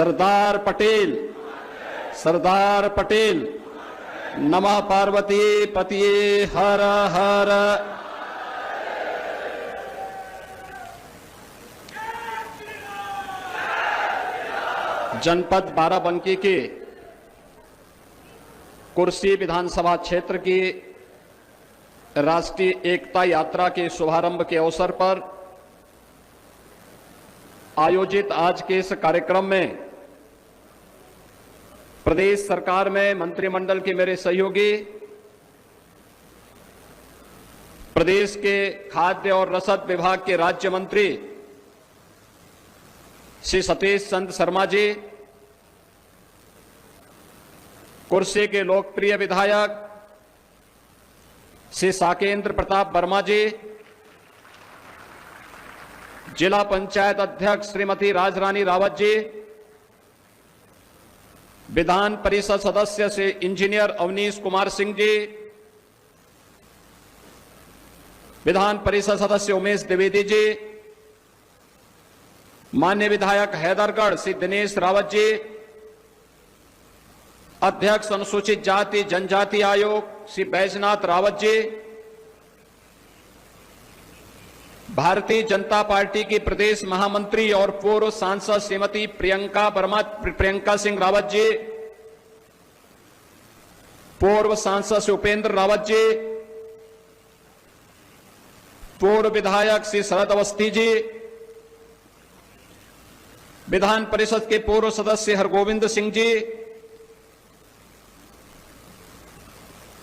सरदार पटेल, सरदार पटेल। नमः पार्वती पतिये हर हर। जनपद बाराबंकी के कुर्सी विधानसभा क्षेत्र की राष्ट्रीय एकता यात्रा के शुभारंभ के अवसर पर आयोजित आज के इस कार्यक्रम में प्रदेश सरकार में मंत्रिमंडल के मेरे सहयोगी, प्रदेश के खाद्य और रसद विभाग के राज्य मंत्री श्री सतीश चंद्र शर्मा जी, कुर्सी के लोकप्रिय विधायक श्री साकेंद्र प्रताप वर्मा जी, जिला पंचायत अध्यक्ष श्रीमती राजरानी रावत जी, विधान परिषद सदस्य श्री इंजीनियर अवनीश कुमार सिंह जी, विधान परिषद सदस्य उमेश द्विवेदी जी, माननीय विधायक हैदरगढ़ श्री दिनेश रावत जी, अध्यक्ष अनुसूचित जाति जनजाति आयोग श्री बैजनाथ रावत जी, भारतीय जनता पार्टी की प्रदेश महामंत्री और पूर्व सांसद श्रीमती प्रियंका सिंह रावत जी, पूर्व सांसद श्री उपेंद्र रावत जी, पूर्व विधायक श्री शरद अवस्थी जी, विधान परिषद के पूर्व सदस्य हरगोविंद सिंह जी।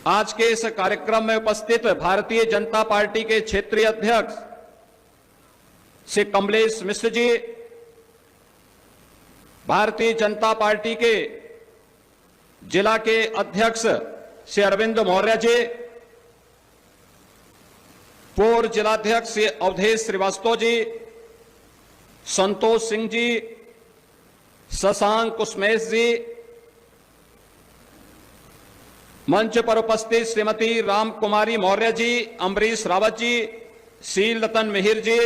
आज के इस कार्यक्रम में उपस्थित भारतीय जनता पार्टी के क्षेत्रीय अध्यक्ष श्री कमलेश मिश्र जी, भारतीय जनता पार्टी के जिला के अध्यक्ष श्री अरविंद मौर्य जी, पूर्व जिलाध्यक्ष श्री अवधेश श्रीवास्तव जी, संतोष सिंह जी, शशांक कुसमेश जी, मंच पर उपस्थित श्रीमती राम कुमारी मौर्य जी, अमरीश रावत जी, शील रतन मिहिर जी।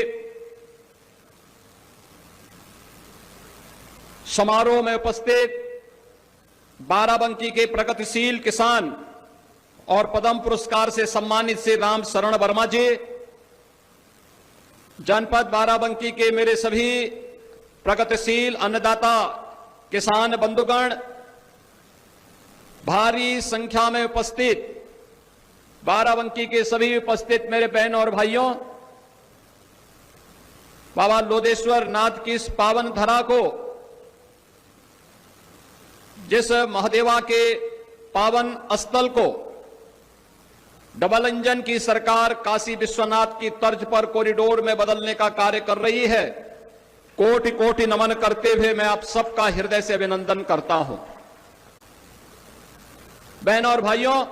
समारोह में उपस्थित बाराबंकी के प्रगतिशील किसान और पद्म पुरस्कार से सम्मानित श्री राम शरण वर्मा जी, जनपद बाराबंकी के मेरे सभी प्रगतिशील अन्नदाता किसान बंधुगण, भारी संख्या में उपस्थित बाराबंकी के सभी उपस्थित मेरे बहन और भाइयों, बाबा लोदेश्वर नाथ की इस पावन धरा को, जिस महादेवा के पावन स्थल को डबल इंजन की सरकार काशी विश्वनाथ की तर्ज पर कॉरिडोर में बदलने का कार्य कर रही है, कोटि कोटि नमन करते हुए मैं आप सबका हृदय से अभिनंदन करता हूं। बहनों और भाइयों,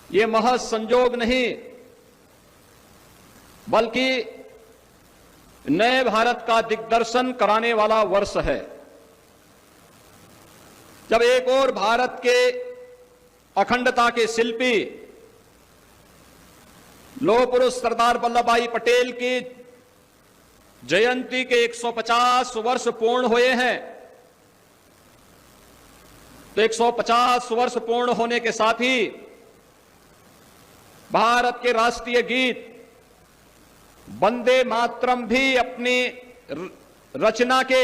ये महज संजोग नहीं बल्कि नए भारत का दिग्दर्शन कराने वाला वर्ष है, जब एक और भारत के अखंडता के शिल्पी लौह पुरुष सरदार वल्लभ भाई पटेल की जयंती के 150 वर्ष पूर्ण हुए हैं। तो 150 वर्ष पूर्ण होने के साथ ही भारत के राष्ट्रीय गीत वंदे मातरम भी अपनी रचना के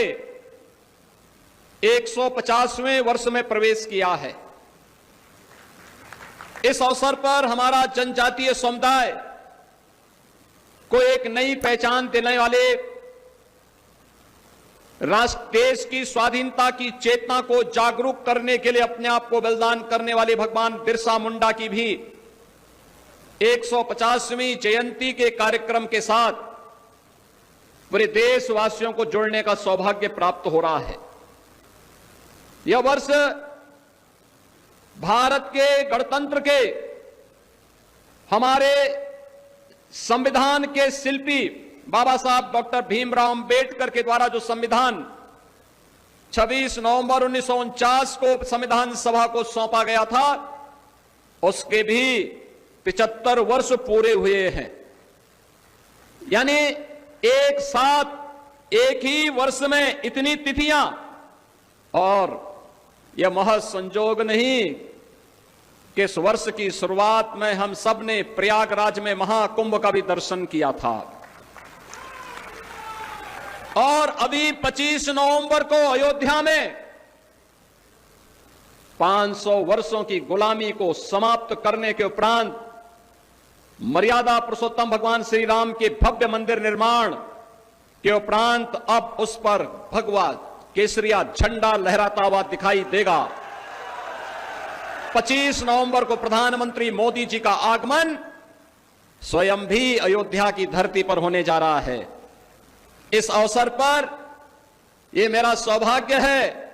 150वें वर्ष में प्रवेश किया है। इस अवसर पर हमारा जनजातीय समुदाय को एक नई पहचान देने वाले देश की स्वाधीनता की चेतना को जागरूक करने के लिए अपने आप को बलिदान करने वाले भगवान बिरसा मुंडा की भी 150वीं जयंती के कार्यक्रम के साथ पूरे देशवासियों को जोड़ने का सौभाग्य प्राप्त हो रहा है। यह वर्ष भारत के गणतंत्र के, हमारे संविधान के शिल्पी बाबा साहब डॉक्टर भीमराव अंबेडकर के द्वारा जो संविधान 26 नवंबर 1949 को संविधान सभा को सौंपा गया था, उसके भी 75 वर्ष पूरे हुए हैं। यानी एक साथ एक ही वर्ष में इतनी तिथियां, और यह महज संजोग नहीं कि इस वर्ष की शुरुआत में हम सब ने प्रयागराज में महाकुंभ का भी दर्शन किया था, और अभी 25 नवंबर को अयोध्या में 500 वर्षों की गुलामी को समाप्त करने के उपरांत मर्यादा पुरुषोत्तम भगवान श्री राम के भव्य मंदिर निर्माण के उपरांत अब उस पर भगवा केसरिया झंडा लहराता हुआ दिखाई देगा। 25 नवंबर को प्रधानमंत्री मोदी जी का आगमन स्वयं भी अयोध्या की धरती पर होने जा रहा है। इस अवसर पर यह मेरा सौभाग्य है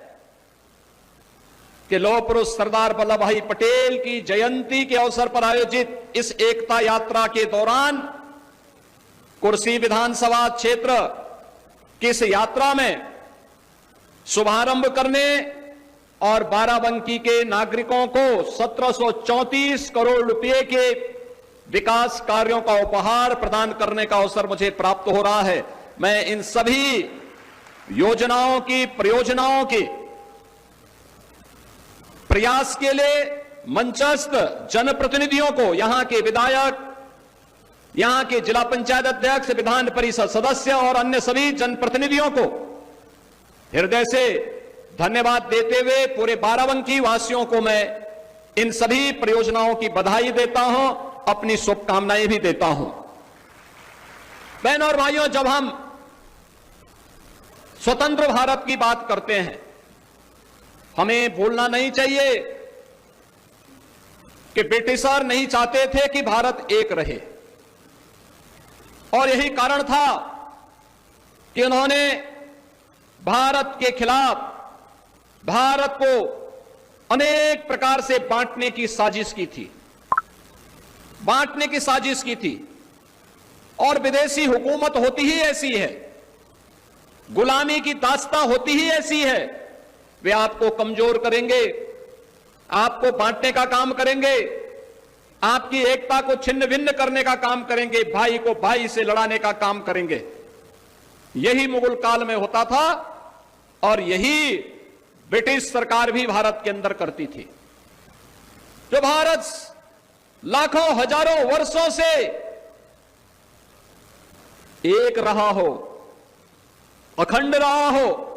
कि लौह पुरुष सरदार वल्लभ भाई पटेल की जयंती के अवसर पर आयोजित इस एकता यात्रा के दौरान कुर्सी विधानसभा क्षेत्र की इस यात्रा में शुभारंभ करने और बाराबंकी के नागरिकों को 1734 करोड़ रुपए के विकास कार्यों का उपहार प्रदान करने का अवसर मुझे प्राप्त हो रहा है। मैं इन सभी योजनाओं की, परियोजनाओं की प्रयास के लिए मंचस्थ जनप्रतिनिधियों को, यहां के विधायक, यहां के जिला पंचायत अध्यक्ष, विधान परिषद सदस्य और अन्य सभी जनप्रतिनिधियों को हृदय से धन्यवाद देते हुए पूरे बाराबंकी वासियों को मैं इन सभी परियोजनाओं की बधाई देता हूं, अपनी शुभकामनाएं भी देता हूं। बहनों और भाइयों, जब हम स्वतंत्र भारत की बात करते हैं, हमें भूलना नहीं चाहिए कि ब्रिटिशर नहीं चाहते थे कि भारत एक रहे, और यही कारण था कि उन्होंने भारत के खिलाफ भारत को अनेक प्रकार से बांटने की साजिश की थी, और विदेशी हुकूमत होती ही ऐसी है, गुलामी की दास्तां होती ही ऐसी है। वे आपको कमजोर करेंगे, आपको बांटने का काम करेंगे, आपकी एकता को छिन्न भिन्न करने का काम करेंगे, भाई को भाई से लड़ाने का काम करेंगे। यही मुगल काल में होता था, और यही ब्रिटिश सरकार भी भारत के अंदर करती थी। जो भारत लाखों हजारों वर्षों से एक रहा हो, अखंड रहा हो,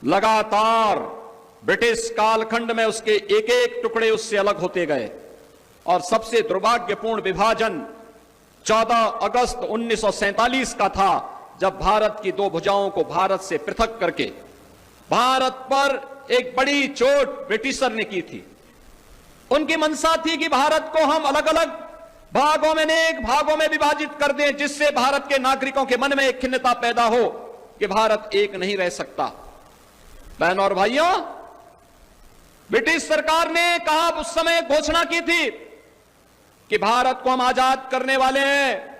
लगातार ब्रिटिश कालखंड में उसके एक एक टुकड़े उससे अलग होते गए, और सबसे दुर्भाग्यपूर्ण विभाजन 14 अगस्त 1947 का था, जब भारत की दो भुजाओं को भारत से पृथक करके भारत पर एक बड़ी चोट ब्रिटिशर ने की थी। उनकी मंशा थी कि भारत को हम अलग अलग भागों में, अनेक भागों में विभाजित कर दें, जिससे भारत के नागरिकों के मन में एक खिन्नता पैदा हो कि भारत एक नहीं रह सकता। बहनों और भाइयों, ब्रिटिश सरकार ने कहा, उस समय घोषणा की थी कि भारत को हम आजाद करने वाले हैं,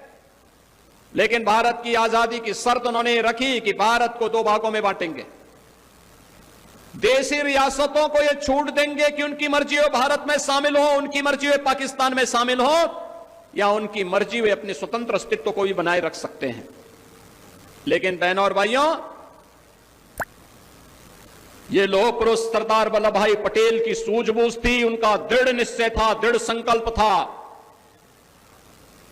लेकिन भारत की आजादी की शर्त उन्होंने रखी कि भारत को दो भागों में बांटेंगे। देशी रियासतों को यह छूट देंगे कि उनकी मर्जी हो भारत में शामिल हो, उनकी मर्जी हो पाकिस्तान में शामिल हो, या उनकी मर्जी वे अपने स्वतंत्र अस्तित्व को भी बनाए रख सकते हैं। लेकिन बहनों और भाइयों, ये लौह पुरुष सरदार वल्लभ भाई पटेल की सूझबूझ थी, उनका दृढ़ निश्चय था, दृढ़ संकल्प था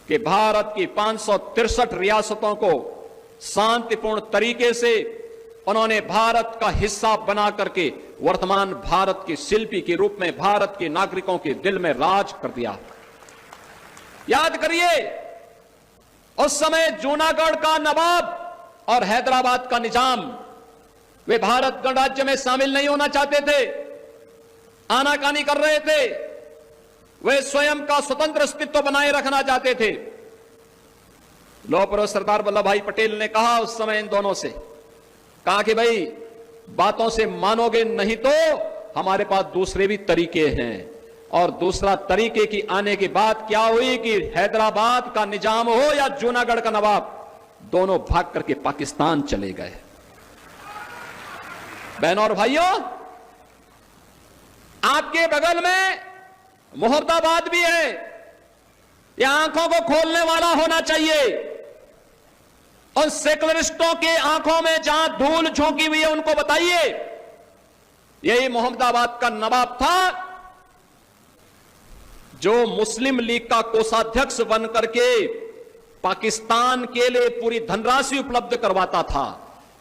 कि भारत की 563 रियासतों को शांतिपूर्ण तरीके से उन्होंने भारत का हिस्सा बना करके वर्तमान भारत के शिल्पी के रूप में भारत के नागरिकों के दिल में राज कर दिया। याद करिए, उस समय जूनागढ़ का नवाब और हैदराबाद का निजाम, वे भारत गणराज्य में शामिल नहीं होना चाहते थे, आनाकानी कर रहे थे, वे स्वयं का स्वतंत्र अस्तित्व बनाए रखना चाहते थे। लौह पुरुष सरदार वल्लभ भाई पटेल ने कहा उस समय इन दोनों से, कहा कि भाई बातों से मानोगे नहीं तो हमारे पास दूसरे भी तरीके हैं। और दूसरा तरीके की आने की बात क्या हुई कि हैदराबाद का निजाम हो या जूनागढ़ का नवाब, दोनों भाग करके पाकिस्तान चले गए। बहनों और भाइयों, आपके बगल में मुहर्दाबाद भी है, यह आंखों को खोलने वाला होना चाहिए। उन सेकुलरिस्टों के आंखों में जहां धूल झोंकी हुई है उनको बताइए। यही मोहम्मदाबाद का नवाब था जो मुस्लिम लीग का कोषाध्यक्ष बन करके पाकिस्तान के लिए पूरी धनराशि उपलब्ध करवाता था।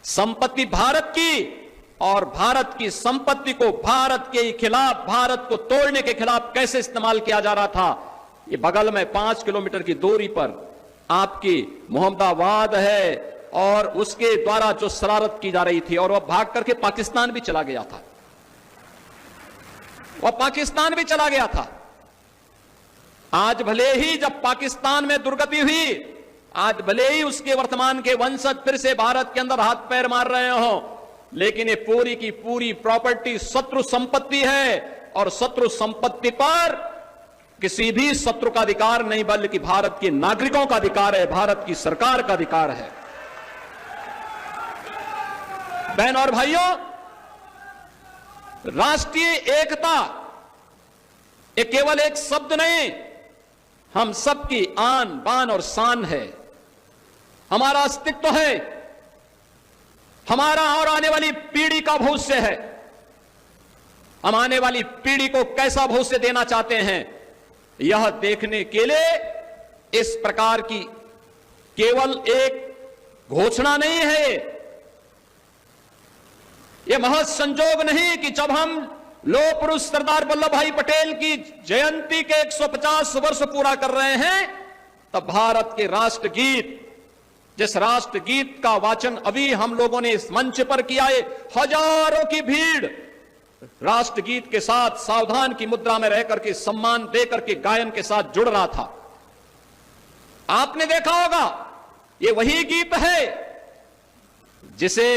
संपत्ति भारत की, और भारत की संपत्ति को भारत के खिलाफ, भारत को तोड़ने के खिलाफ कैसे इस्तेमाल किया जा रहा था। ये बगल में 5 किलोमीटर की दूरी पर आपकी मोहम्मदाबाद है, और उसके द्वारा जो शरारत की जा रही थी, और वह भाग करके पाकिस्तान भी चला गया था। वह पाकिस्तान भी चला गया था। आज भले ही जब पाकिस्तान में दुर्गति हुई, आज भले ही उसके वर्तमान के वंशज फिर से भारत के अंदर हाथ पैर मार रहे हो, लेकिन ये पूरी की पूरी प्रॉपर्टी शत्रु संपत्ति है, और शत्रु संपत्ति पर किसी भी शत्रु का अधिकार नहीं, बल्कि भारत के नागरिकों का अधिकार है, भारत की सरकार का अधिकार है। बहन और भाइयों, राष्ट्रीय एकता ये केवल एक शब्द नहीं, हम सबकी आन बान और शान है, हमारा अस्तित्व है, हमारा और आने वाली पीढ़ी का भविष्य है। हम आने वाली पीढ़ी को कैसा भविष्य देना चाहते हैं, यह देखने के लिए इस प्रकार की केवल एक घोषणा नहीं है, यह महज संजोग नहीं कि जब हम लौह पुरुष सरदार वल्लभ भाई पटेल की जयंती के 150 वर्ष पूरा कर रहे हैं, तब भारत के राष्ट्रगीत, जिस राष्ट्रगीत का वाचन अभी हम लोगों ने इस मंच पर किया है, हजारों की भीड़ राष्ट्रगीत के साथ सावधान की मुद्रा में रहकर के सम्मान देकर के गायन के साथ जुड़ रहा था। आपने देखा होगा, ये वही गीत है जिसे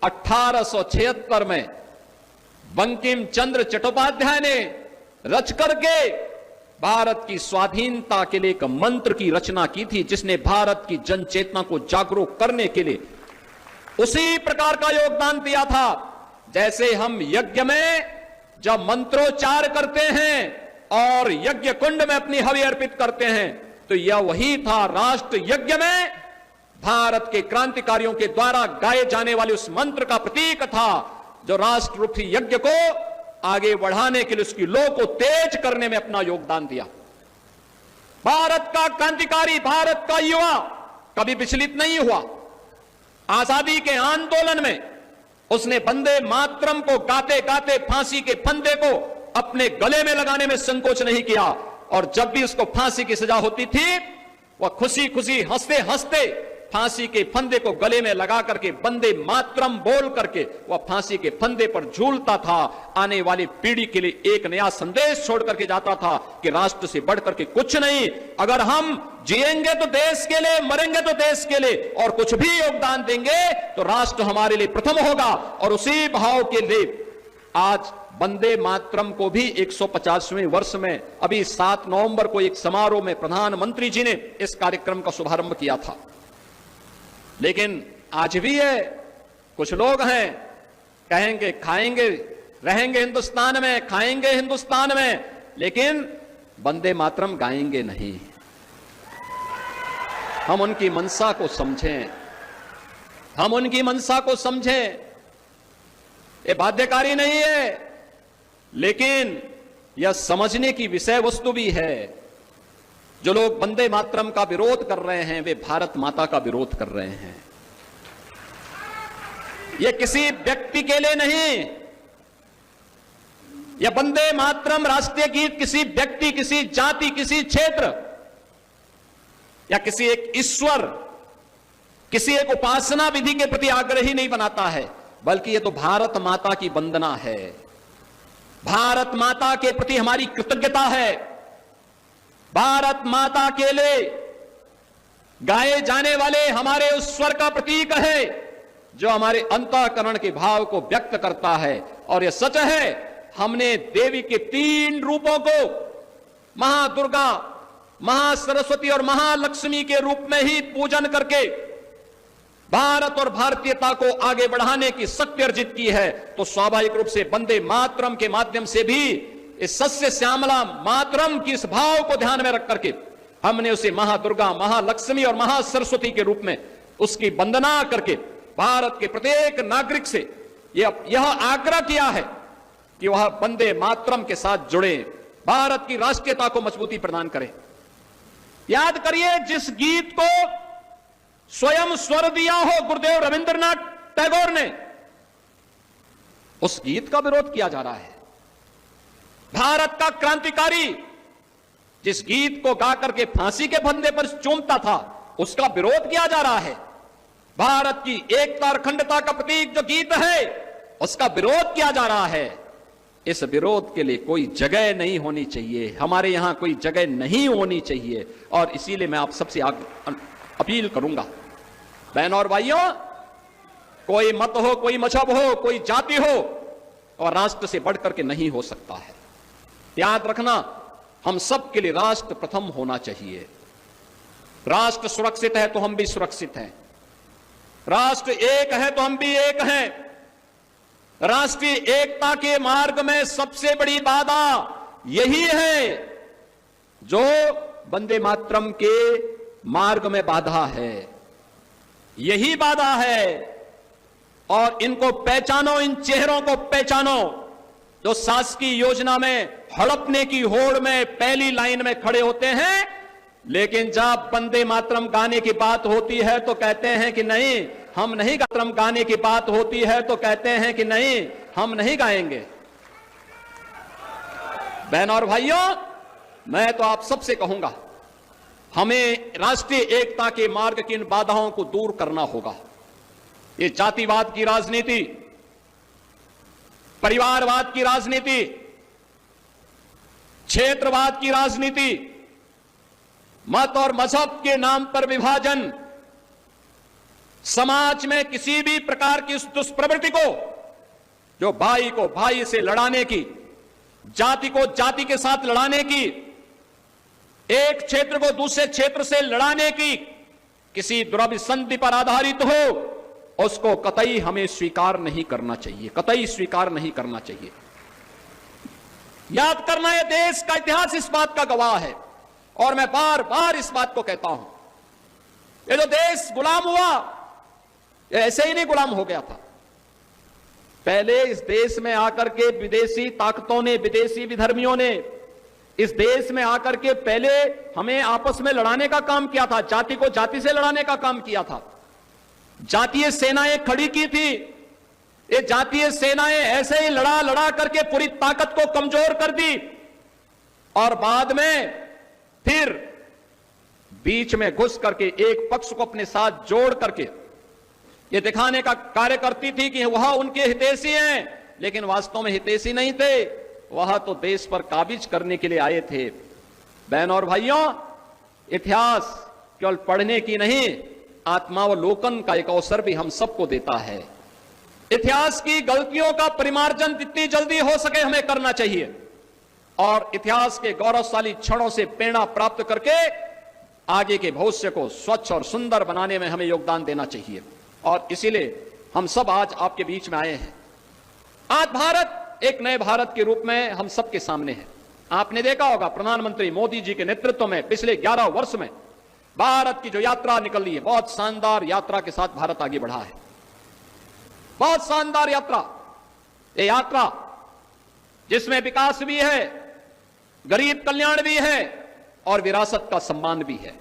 1876 में बंकिम चंद्र चट्टोपाध्याय ने रच करके भारत की स्वाधीनता के लिए एक मंत्र की रचना की थी, जिसने भारत की जन चेतना को जागरूक करने के लिए उसी प्रकार का योगदान दिया था। जैसे हम यज्ञ में जब मंत्रोच्चार करते हैं और यज्ञ कुंड में अपनी हवि अर्पित करते हैं, तो यह वही था। राष्ट्र यज्ञ में भारत के क्रांतिकारियों के द्वारा गाए जाने वाले उस मंत्र का प्रतीक था, जो राष्ट्र रूपी यज्ञ को आगे बढ़ाने के लिए, उसकी लौ को तेज करने में अपना योगदान दिया। भारत का क्रांतिकारी, भारत का युवा कभी विचलित नहीं हुआ। आजादी के आंदोलन में उसने वंदे मातरम को गाते गाते फांसी के फंदे को अपने गले में लगाने में संकोच नहीं किया, और जब भी उसको फांसी की सजा होती थी, वह खुशी खुशी हंसते हंसते फांसी के फंदे को गले में लगा करके वंदे मातरम बोल करके वह फांसी के फंदे पर झूलता था। आने वाली पीढ़ी के लिए एक नया संदेश छोड़ करके जाता था कि राष्ट्र से बढ़ करके कुछ नहीं। अगर हम जिएंगे तो देश के लिए, मरेंगे तो देश के लिए, और कुछ भी योगदान देंगे तो राष्ट्र हमारे लिए प्रथम होगा। और उसी भाव के लिए आज वंदे मातरम को भी 150वें वर्ष में अभी 7 नवंबर को एक समारोह में प्रधानमंत्री जी ने इस कार्यक्रम का शुभारंभ किया था। लेकिन आज भी है, कुछ लोग हैं कहेंगे खाएंगे, रहेंगे हिंदुस्तान में, खाएंगे हिंदुस्तान में, लेकिन वंदे मातरम गाएंगे नहीं। हम उनकी मंशा को समझें, हम उनकी मंशा को समझें। ये बाध्यकारी नहीं है, लेकिन यह समझने की विषय वस्तु भी है। जो लोग वंदे मातरम का विरोध कर रहे हैं, वे भारत माता का विरोध कर रहे हैं। यह किसी व्यक्ति के लिए नहीं, यह वंदे मातरम राष्ट्रीय गीत किसी व्यक्ति, किसी जाति, किसी क्षेत्र या किसी एक ईश्वर, किसी एक उपासना विधि के प्रति आग्रही नहीं बनाता है, बल्कि यह तो भारत माता की वंदना है। भारत माता के प्रति हमारी कृतज्ञता है। भारत माता के लिए गाए जाने वाले हमारे उस स्वर का प्रतीक है जो हमारे अंतःकरण के भाव को व्यक्त करता है। और यह सच है, हमने देवी के 3 रूपों को महादुर्गा, महासरस्वती और महालक्ष्मी के रूप में ही पूजन करके भारत और भारतीयता को आगे बढ़ाने की शक्ति अर्जित की है। तो स्वाभाविक रूप से वंदे मातरम के माध्यम से भी इस सस्य श्यामला मातरम की इस भाव को ध्यान में रख करके हमने उसे महादुर्गा, महालक्ष्मी और महासरस्वती के रूप में उसकी वंदना करके भारत के प्रत्येक नागरिक से यह आग्रह किया है कि वह वंदे मातरम के साथ जुड़े, भारत की राष्ट्रीयता को मजबूती प्रदान करें। याद करिए, जिस गीत को स्वयं स्वर दिया हो गुरुदेव रविंद्रनाथ टैगोर ने, उस गीत का विरोध किया जा रहा है। भारत का क्रांतिकारी जिस गीत को गाकर के फांसी के फंदे पर चूमता था, उसका विरोध किया जा रहा है। भारत की एकता और अखंडता का प्रतीक जो गीत है, उसका विरोध किया जा रहा है। इस विरोध के लिए कोई जगह नहीं होनी चाहिए, हमारे यहां कोई जगह नहीं होनी चाहिए। और इसीलिए मैं आप सबसे अपील करूंगा, बहनों और भाइयों, कोई मत हो, कोई मजहब हो, कोई जाति हो, और राष्ट्र से बढ़कर के नहीं हो सकता है। याद रखना, हम सब के लिए राष्ट्र प्रथम होना चाहिए। राष्ट्र सुरक्षित है तो हम भी सुरक्षित हैं, राष्ट्र एक है तो हम भी एक हैं। राष्ट्रीय एकता के मार्ग में सबसे बड़ी बाधा यही है जो वंदे मातरम के मार्ग में बाधा है, यही बाधा है। और इनको पहचानो, इन चेहरों को पहचानो जो शासकीय योजना में हड़पने की होड़ में पहली लाइन में खड़े होते हैं, लेकिन जब वंदे मातरम गाने की बात होती है तो कहते हैं कि नहीं, हम नहीं, मातरम गाने की बात होती है तो कहते हैं कि नहीं, हम नहीं गाएंगे। बहनों और भाइयों, मैं तो आप सबसे कहूंगा, हमें राष्ट्रीय एकता के मार्ग की इन बाधाओं को दूर करना होगा। ये जातिवाद की राजनीति, परिवारवाद की राजनीति, क्षेत्रवाद की राजनीति, मत और मजहब के नाम पर विभाजन, समाज में किसी भी प्रकार की उस दुष्प्रवृत्ति को जो भाई को भाई से लड़ाने की, जाति को जाति के साथ लड़ाने की, एक क्षेत्र को दूसरे क्षेत्र से लड़ाने की, किसी दुराभिसंधि पर आधारित हो, उसको कतई हमें स्वीकार नहीं करना चाहिए, कतई स्वीकार नहीं करना चाहिए। याद करना, यह देश का इतिहास इस बात का गवाह है, और मैं बार बार इस बात को कहता हूं, ये जो देश गुलाम हुआ, ये ऐसे ही नहीं गुलाम हो गया था। पहले इस देश में आकर के विदेशी ताकतों ने, विदेशी विधर्मियों ने इस देश में आकर के पहले हमें आपस में लड़ाने का काम किया था, जाति को जाति से लड़ाने का काम किया था। जातीय सेनाएं खड़ी की थी, ये जातीय सेनाएं ऐसे ही लड़ा लड़ा करके पूरी ताकत को कमजोर कर दी, और बाद में फिर बीच में घुस करके एक पक्ष को अपने साथ जोड़ करके ये दिखाने का कार्य करती थी कि वह उनके हितैषी हैं, लेकिन वास्तव में हितैषी नहीं थे, वह तो देश पर काबिज करने के लिए आए थे। बहनों और भाइयों, इतिहास केवल पढ़ने की नहीं, आत्मावलोकन का एक अवसर भी हम सबको देता है। इतिहास की गलतियों का परिमार्जन जितनी जल्दी हो सके हमें करना चाहिए, और इतिहास के गौरवशाली क्षणों से प्रेरणा प्राप्त करके आगे के भविष्य को स्वच्छ और सुंदर बनाने में हमें योगदान देना चाहिए। और इसीलिए हम सब आज आपके बीच में आए हैं। आज भारत एक नए भारत के रूप में हम सबके सामने है। आपने देखा होगा, प्रधानमंत्री मोदी जी के नेतृत्व में पिछले 11 वर्ष में भारत की जो यात्रा निकल रही है, बहुत शानदार यात्रा के साथ भारत आगे बढ़ा है, बहुत शानदार यात्रा। ये यात्रा जिसमें विकास भी है, गरीब कल्याण भी है, और विरासत का सम्मान भी है।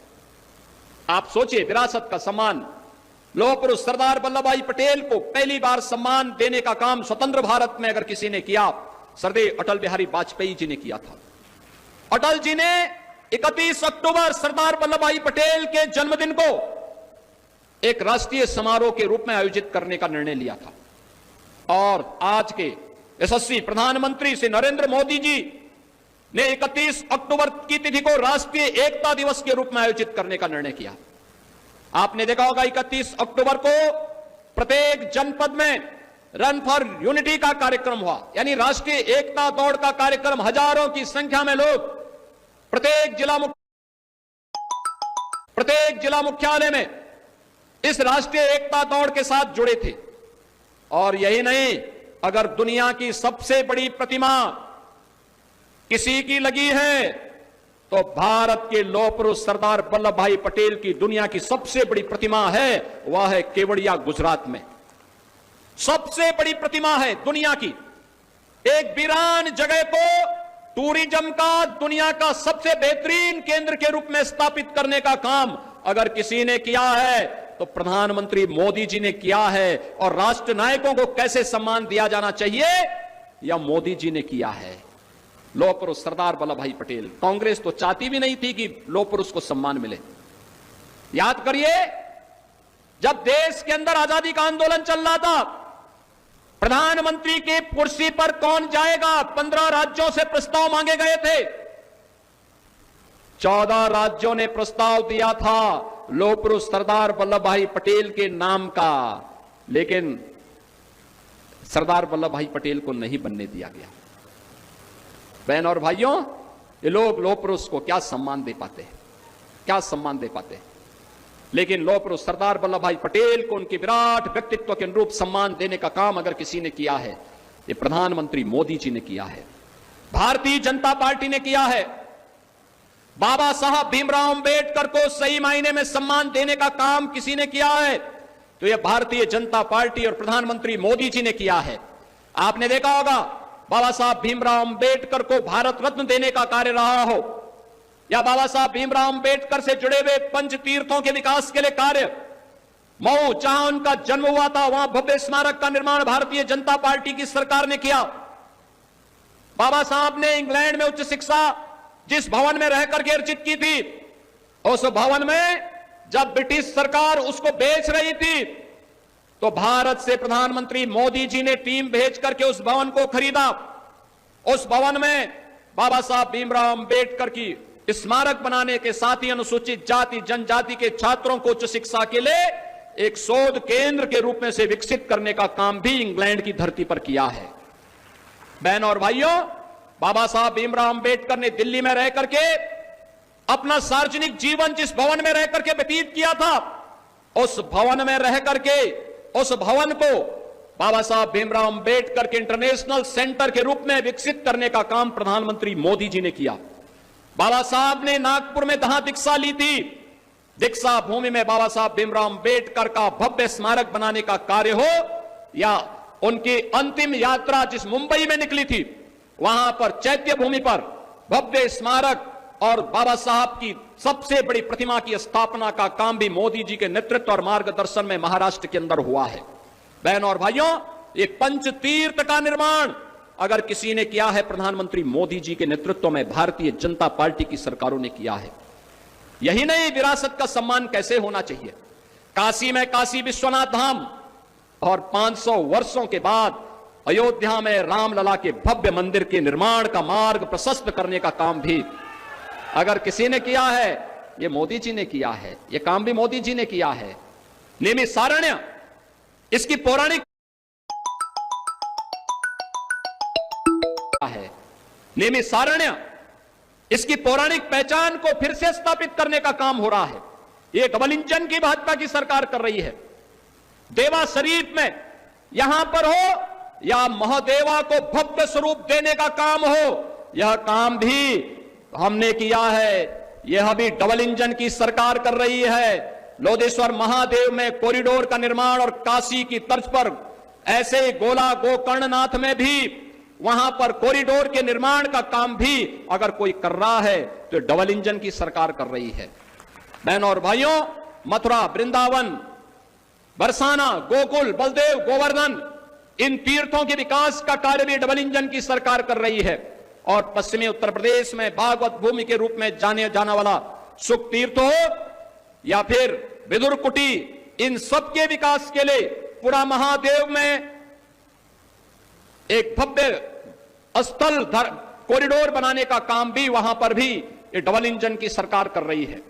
आप सोचिए, विरासत का सम्मान, लौह पुरुष सरदार वल्लभ भाई पटेल को पहली बार सम्मान देने का काम स्वतंत्र भारत में अगर किसी ने किया, सरदेव अटल बिहारी वाजपेयी जी ने किया था। अटल जी ने 31 अक्टूबर सरदार वल्लभ भाई पटेल के जन्मदिन को एक राष्ट्रीय समारोह के रूप में आयोजित करने का निर्णय लिया था, और आज के यशस्वी प्रधानमंत्री श्री नरेंद्र मोदी जी ने 31 अक्टूबर की तिथि को राष्ट्रीय एकता दिवस के रूप में आयोजित करने का निर्णय किया। आपने देखा होगा, 31 अक्टूबर को प्रत्येक जनपद में रन फॉर यूनिटी का कार्यक्रम हुआ, यानी राष्ट्रीय एकता दौड़ का कार्यक्रम। हजारों की संख्या में लोग प्रत्येक जिला मुख्यालय में इस राष्ट्रीय एकता दौड़ के साथ जुड़े थे। और यही नहीं, अगर दुनिया की सबसे बड़ी प्रतिमा किसी की लगी है तो भारत के लौह पुरुष सरदार वल्लभ भाई पटेल की दुनिया की सबसे बड़ी प्रतिमा है, वह है केवड़िया गुजरात में। सबसे बड़ी प्रतिमा है दुनिया की। एक वीरान जगह को टूरिज्म का दुनिया का सबसे बेहतरीन केंद्र के रूप में स्थापित करने का काम अगर किसी ने किया है तो प्रधानमंत्री मोदी जी ने किया है। और राष्ट्र नायकों को कैसे सम्मान दिया जाना चाहिए, यह मोदी जी ने किया है। लौह पुरुष सरदार वल्लभ भाई पटेल। कांग्रेस तो चाहती भी नहीं थी कि लौह पुरुष को सम्मान मिले। याद करिए, जब देश के अंदर आजादी का आंदोलन चल रहा था, प्रधानमंत्री की कुर्सी पर कौन जाएगा, 15 राज्यों से प्रस्ताव मांगे गए थे। 14 राज्यों ने प्रस्ताव दिया था लौह पुरुष सरदार वल्लभ भाई पटेल के नाम का, लेकिन सरदार वल्लभ भाई पटेल को नहीं बनने दिया गया। बहन और भाइयों, ये लोग लौह पुरुष को क्या सम्मान दे पाते हैं, क्या सम्मान दे पाते हैं। लेकिन लौह पुरुष सरदार वल्लभ भाई पटेल को उनके विराट व्यक्तित्व के अनुरूप सम्मान देने का काम अगर किसी ने किया है, ये प्रधानमंत्री मोदी जी ने किया है, भारतीय जनता पार्टी ने किया है। बाबा साहब भीमराव अंबेडकर को सही मायने में सम्मान देने का काम किसी ने किया है तो यह भारतीय जनता पार्टी और प्रधानमंत्री मोदी जी ने किया है। आपने देखा होगा, बाबा साहब भीमराव अंबेडकर को भारत रत्न देने का कार्य रहा हो, या बाबा साहब भीमराव अंबेडकर से जुड़े हुए पंच तीर्थों के विकास के लिए कार्य, मऊ जहां उनका जन्म हुआ था वहां भव्य स्मारक का निर्माण भारतीय जनता पार्टी की सरकार ने किया। बाबा साहब ने इंग्लैंड में उच्च शिक्षा जिस भवन में रहकर के अर्जित की थी, उस भवन में जब ब्रिटिश सरकार उसको बेच रही थी तो भारत से प्रधानमंत्री मोदी जी ने टीम भेज करके उस भवन को खरीदा। उस भवन में बाबा साहब भीमराव अंबेडकर की स्मारक बनाने के साथ ही अनुसूचित जाति जनजाति के छात्रों को उच्च शिक्षा के लिए एक शोध केंद्र के रूप में से विकसित करने का काम भी इंग्लैंड की धरती पर किया है। बहन और भाइयों, बाबा साहब भीमराव अंबेडकर ने दिल्ली में रह करके अपना सार्वजनिक जीवन जिस भवन में रह करके व्यतीत किया था, उस भवन में रह करके उस भवन को बाबा साहब भीमराव अंबेडकर के इंटरनेशनल सेंटर के रूप में विकसित करने का काम प्रधानमंत्री मोदी जी ने किया। बाबा साहब ने नागपुर में जहां दीक्षा ली थी, दीक्षा भूमि में बाबा साहब भीमराव अंबेडकर का भव्य स्मारक बनाने का कार्य हो, या उनकी अंतिम यात्रा जिस मुंबई में निकली थी वहां पर चैत्य भूमि पर भव्य स्मारक और बाबा साहब की सबसे बड़ी प्रतिमा की स्थापना का काम भी मोदी जी के नेतृत्व और मार्गदर्शन में महाराष्ट्र के अंदर हुआ है। बहन और भाइयों, एक पंच तीर्थ का निर्माण अगर किसी ने किया है, प्रधानमंत्री मोदी जी के नेतृत्व में भारतीय जनता पार्टी की सरकारों ने किया है। यही नहीं, विरासत का सम्मान कैसे होना चाहिए। काशी में काशी विश्वनाथ धाम और 500 वर्षों के बाद अयोध्या में रामलला के भव्य मंदिर के निर्माण का मार्ग प्रशस्त करने का काम भी अगर किसी ने किया है, ये मोदी जी ने किया है। ये काम भी मोदी जी ने किया है। नैमिषारण्य, इसकी पौराणिक है, नैमिषारण्य इसकी पौराणिक पहचान को फिर से स्थापित करने का काम हो रहा है। ये डबल इंजन की भाजपा की सरकार कर रही है। देवा शरीफ में यहां पर हो या महादेवा को भव्य स्वरूप देने का काम हो, यह काम भी हमने किया है। यह भी डबल इंजन की सरकार कर रही है। लोधेश्वर महादेव में कॉरिडोर का निर्माण और काशी की तर्ज पर ऐसे ही गोला गोकर्णनाथ में भी वहां पर कॉरिडोर के निर्माण का काम भी अगर कोई कर रहा है तो डबल इंजन की सरकार कर रही है। बहन और भाइयों, मथुरा, वृंदावन, बरसाना, गोकुल, बलदेव, गोवर्धन, इन तीर्थों के विकास का कार्य भी डबल इंजन की सरकार कर रही है। और पश्चिमी उत्तर प्रदेश में भागवत भूमि के रूप में जाना वाला सुख तीर्थ हो या फिर विदुर कुटी, इन सब के विकास के लिए पूरा महादेव में एक भव्य स्थल कॉरिडोर बनाने का काम भी वहां पर भी ये डबल इंजन की सरकार कर रही है।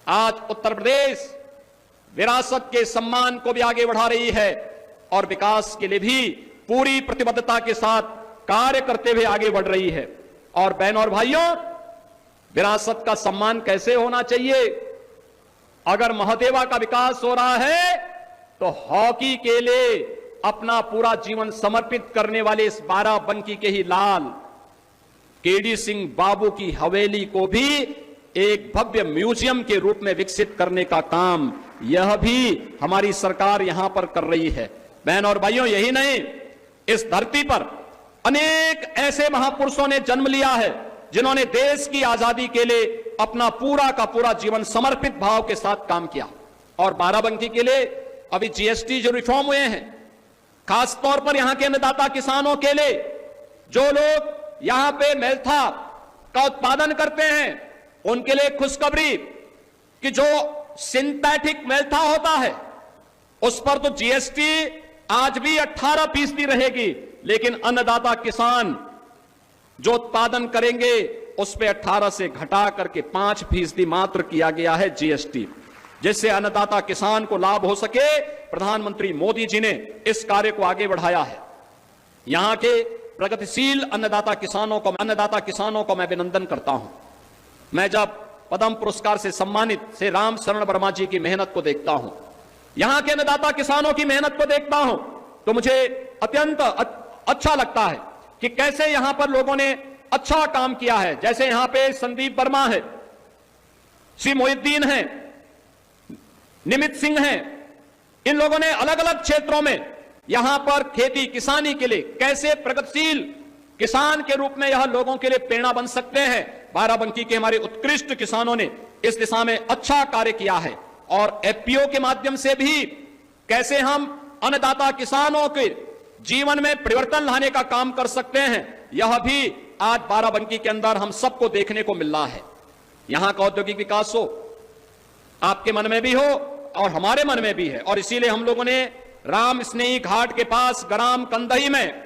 आज उत्तर प्रदेश विरासत के सम्मान को भी आगे बढ़ा रही है और विकास के लिए भी पूरी प्रतिबद्धता के साथ कार्य करते हुए आगे बढ़ रही है। और बहनों और भाइयों, विरासत का सम्मान कैसे होना चाहिए? अगर महादेवा का विकास हो रहा है तो हॉकी के लिए अपना पूरा जीवन समर्पित करने वाले इस बाराबंकी के ही लाल केडी सिंह बाबू की हवेली को भी एक भव्य म्यूजियम के रूप में विकसित करने का काम यह भी हमारी सरकार यहां पर कर रही है। बहन और भाइयों, यही नहीं, इस धरती पर अनेक ऐसे महापुरुषों ने जन्म लिया है जिन्होंने देश की आजादी के लिए अपना पूरा का पूरा जीवन समर्पित भाव के साथ काम किया। और बाराबंकी के लिए अभी जीएसटी जो रिफॉर्म हुए हैं, खास तौर पर यहां के अन्नदाता किसानों के लिए, जो लोग यहां पे मेल्था का उत्पादन करते हैं, उनके लिए खुशखबरी कि जो सिंथेटिक मेल्था होता है उस पर तो जीएसटी आज भी 18% रहेगी, लेकिन अन्नदाता किसान जो उत्पादन करेंगे उस पे 18 से घटा करके 5% मात्र किया गया है जीएसटी, जिससे अन्नदाता किसान को लाभ हो सके। प्रधानमंत्री मोदी जी ने इस कार्य को आगे बढ़ाया है। यहां के प्रगतिशील अन्नदाता किसानों को मैं अभिनंदन करता हूं। मैं जब पद्म पुरस्कार से सम्मानित श्री राम शरण वर्मा जी की मेहनत को देखता हूं, यहां के अन्नदाता किसानों की मेहनत को देखता हूं, तो मुझे अत्यंत अच्छा लगता है कि कैसे यहां पर लोगों ने अच्छा काम किया है। जैसे यहां पे संदीप वर्मा है, श्री मोहिद्दीन है, निमित सिंह हैं, इन लोगों ने अलग अलग क्षेत्रों में यहां पर खेती किसानी के लिए कैसे प्रगतिशील किसान के रूप में यह लोगों के लिए प्रेरणा बन सकते हैं। बाराबंकी के हमारे उत्कृष्ट किसानों ने इस दिशा में अच्छा कार्य किया है। और एफपीओ के माध्यम से भी कैसे हम अन्नदाता किसानों के जीवन में परिवर्तन लाने का काम कर सकते हैं, यह भी आज बाराबंकी के अंदर हम सबको देखने को मिल रहा है। यहां का औद्योगिक विकास हो, आपके मन में भी हो और हमारे मन में भी है, और इसीलिए हम लोगों ने राम स्नेही घाट के पास ग्राम कंदही में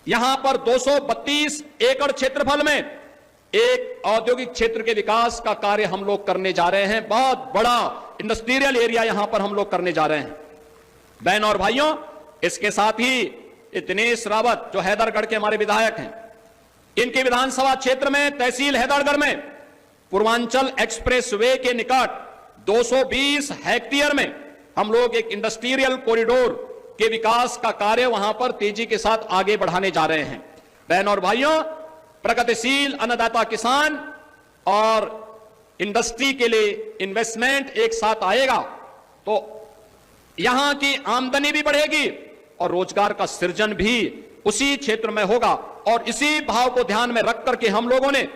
यहां पर 232 एकड़ क्षेत्रफल में एक औद्योगिक क्षेत्र के विकास का कार्य हम लोग करने जा रहे हैं। बहुत बड़ा इंडस्ट्रियल एरिया यहां पर हम लोग करने जा रहे हैं। बहन और भाइयों, इसके साथ ही दिनेश रावत जो हैदरगढ़ के हमारे विधायक हैं, इनके विधानसभा क्षेत्र में तहसील हैदरगढ़ में पूर्वांचल एक्सप्रेस वे के निकट 220 हेक्टेयर में हम लोग एक इंडस्ट्रियल कॉरिडोर के विकास का कार्य वहां पर तेजी के साथ आगे बढ़ाने जा रहे हैं। बहन और भाइयों, प्रगतिशील अन्नदाता किसान और इंडस्ट्री के लिए इन्वेस्टमेंट एक साथ आएगा तो यहां की आमदनी भी बढ़ेगी और रोजगार का सृजन भी उसी क्षेत्र में होगा। और इसी भाव को ध्यान में रख करके हम लोगों ने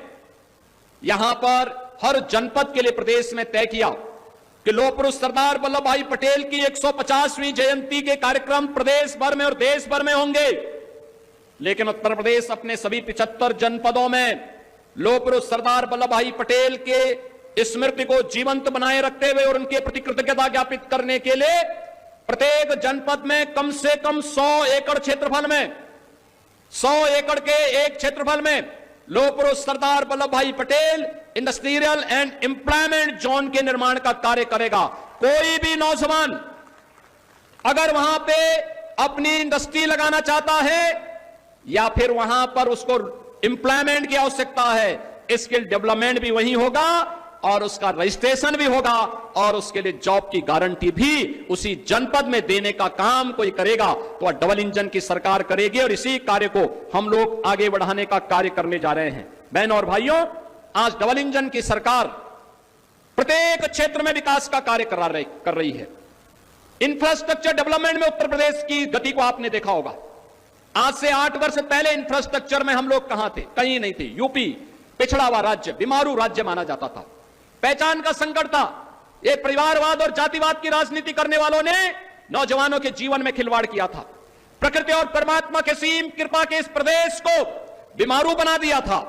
यहां पर हर जनपद के लिए प्रदेश में तय किया कि लौह पुरुष सरदार वल्लभ भाई पटेल की 150वीं जयंती के कार्यक्रम प्रदेश भर में और देश भर में होंगे। लेकिन उत्तर प्रदेश अपने सभी 75 जनपदों में लौह पुरुष सरदार वल्लभ भाई पटेल के स्मृति को जीवंत बनाए रखते हुए और उनके प्रति कृतज्ञता ज्ञापित करने के लिए प्रत्येक जनपद में कम से कम 100 एकड़ क्षेत्रफल में, 100 एकड़ के एक क्षेत्रफल में लौह पुरुष सरदार वल्लभ भाई Patel industrial and employment zone के निर्माण का कार्य करेगा। कोई भी नौजवान अगर वहां पे अपनी इंडस्ट्री लगाना चाहता है या फिर वहां पर उसको एम्प्लॉयमेंट की आवश्यकता है, स्किल डेवलपमेंट भी वहीं होगा और उसका रजिस्ट्रेशन भी होगा और उसके लिए जॉब की गारंटी भी उसी जनपद में देने का काम कोई करेगा तो डबल इंजन की सरकार करेगी। और इसी कार्य को हम लोग आगे बढ़ाने का कार्य करने जा रहे हैं। बहनों और भाइयों, आज डबल इंजन की सरकार प्रत्येक क्षेत्र में विकास का कार्य कर रही है। इंफ्रास्ट्रक्चर डेवलपमेंट में उत्तर प्रदेश की गति को आपने देखा होगा। आज से 8 वर्ष पहले इंफ्रास्ट्रक्चर में हम लोग कहां थे? कहीं नहीं थे। यूपी पिछड़ा हुआ राज्य, बीमारू राज्य माना जाता था, पहचान का संकट था। ये परिवारवाद और जातिवाद की राजनीति करने वालों ने नौजवानों के जीवन में खिलवाड़ किया था। प्रकृति और परमात्मा के सीम कृपा के इस प्रदेश को बीमारू बना दिया था।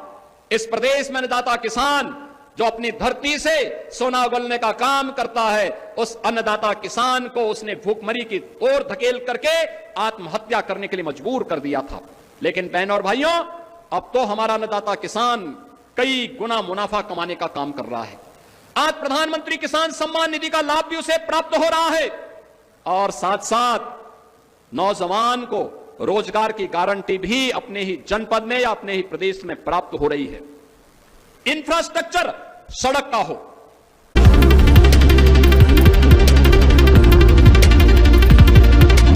इस प्रदेश में अन्नदाता किसान जो अपनी धरती से सोना उगलने का काम करता है, उस अन्नदाता किसान को उसने भूखमरी की ओर धकेल करके आत्महत्या करने के लिए मजबूर कर दिया था। लेकिन बहनों और भाइयों, अब तो हमारा अन्नदाता किसान कई गुना मुनाफा कमाने का काम कर रहा है। आज प्रधानमंत्री किसान सम्मान निधि का लाभ भी उसे प्राप्त हो रहा है और साथ साथ नौजवान को रोजगार की गारंटी भी अपने ही जनपद में या अपने ही प्रदेश में प्राप्त हो रही है। इंफ्रास्ट्रक्चर सड़क का हो,